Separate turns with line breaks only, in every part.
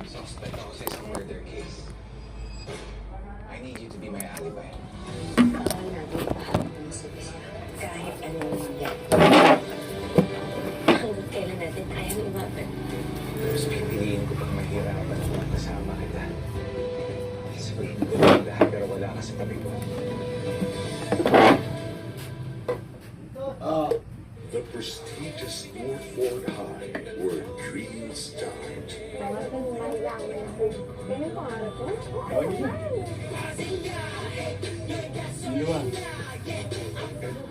Suspect ako sa isang murder case. I need you to be my alibi.
Akala natin pahabang sa isa. Kahit anong mangyari. Hanggang kailan natin kayang umaban.
Mas pipiliin ko pang mahirapan kung magkasama kita. Sabihin ko lang lahat pero wala ka sa tabi ko.
The prestigious Norfolk High, where dreams died.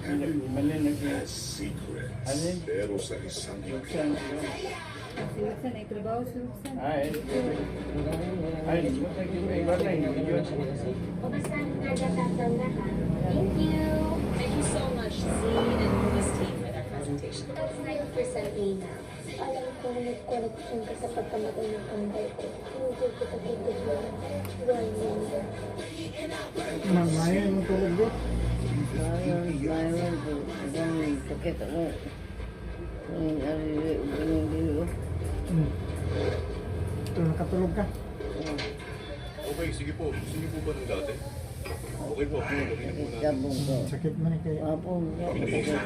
Has secrets, pero sa isang
Suksan ay trabaho, Suksan. Ay, iba na yun.
Thank you. Thank you so much, Zine and Louis team, for that presentation.
That's 9% na. Alam ko nag-correction ka sa pagkamatay ng kambal ko. Hindi ko takipid mo. Well,
Ngayon mo tulog doon.
Ngayon po, ang sakit ako. Ang
Ito, nakatulog ka.
Okay, sige po. Gusto niyo po ba ng dati? Okay po, gawin po natin.
Sabong ko.
Sakit mo na kayo.
Apo,
Hindi na.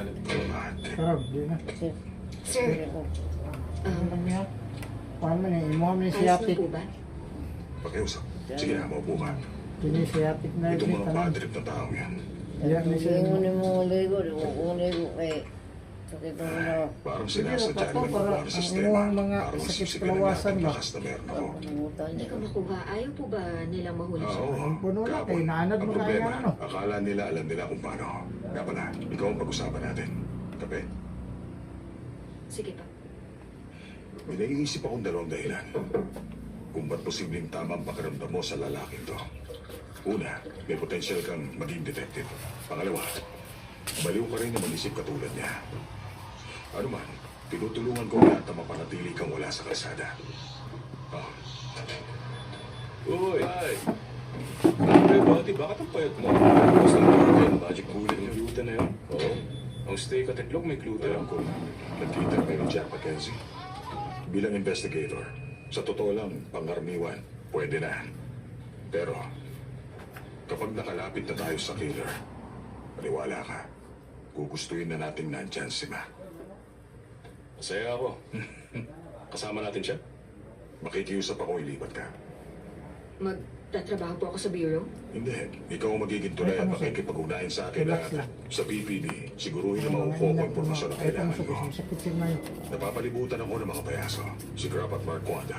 Sarap, di na.
Sir.
Ano lang yan? Paano mo na, imuha mo yung
Ayos na
siyapit.
po ba?
Pakiusap. Sige na, maupo ka.
Kini siyapit na
Ito
yung
mga
tanan.
padrip na tao yan.
Iyak na siya.
Hindi mo ligo. Di ko ligo kay sakit ako na.
Parang
Sige,
sinasadya
Papa,
nila
para
ng
ang
sistema.
inyong mga
Parang
sakit
sisigalan
kalawasan
natin
ba?
lakas na meron ako.
Nangutan
Hindi ko makuha. Ayaw po ba nilang mahuli siya?
Oo.
Ang puno na,
Kapon.
kay nanad
Ang
mo
problema,
kaya ano?
akala nila alam nila kung paano. Nga pala, ikaw ang pag-usapan natin. Kape?
Sige pa.
May naiisip akong dalawang dahilan. Kung ba't posibleng tama ang pakiramdam mo sa lalaking to. Una, may potensyal kang maging detective. Pangalawa, baliw ka rin na mag-isip katulad niya. Ano man, tinutulungan ko lahat na mapanatili kang wala sa kalsada. Oh. Uy! Ay! Pre, buddy, bakit ang payat mo? Basta ang magic bullet ng gluten na yun. Oo. Ang steak at itlog may gluten. Alam ko, nagkita kayo ni Jack McKenzie. Bilang investigator, sa totoo lang, pangaraniwan, pwede na. Pero, kapag nakalapit na tayo sa killer, maniwala ka, gugustuhin na nating nandyan si Ma. Masaya ako. Kasama natin siya. Makikiusap ako, ilipat ka.
Magtatrabaho po ako sa bureau?
Hindi. Ikaw ang magiging tulay at makikipag-ugnayan sa akin
Relax
na
lang.
sa PPD, siguruhin na
Mga
makukuha ko
ingat
ang
mo.
impormasyon na
Ito
kailangan
mo
mo.
sakit siya ngayon.
Napapalibutan ako ng mga payaso. Si Grab at Mark Wanda.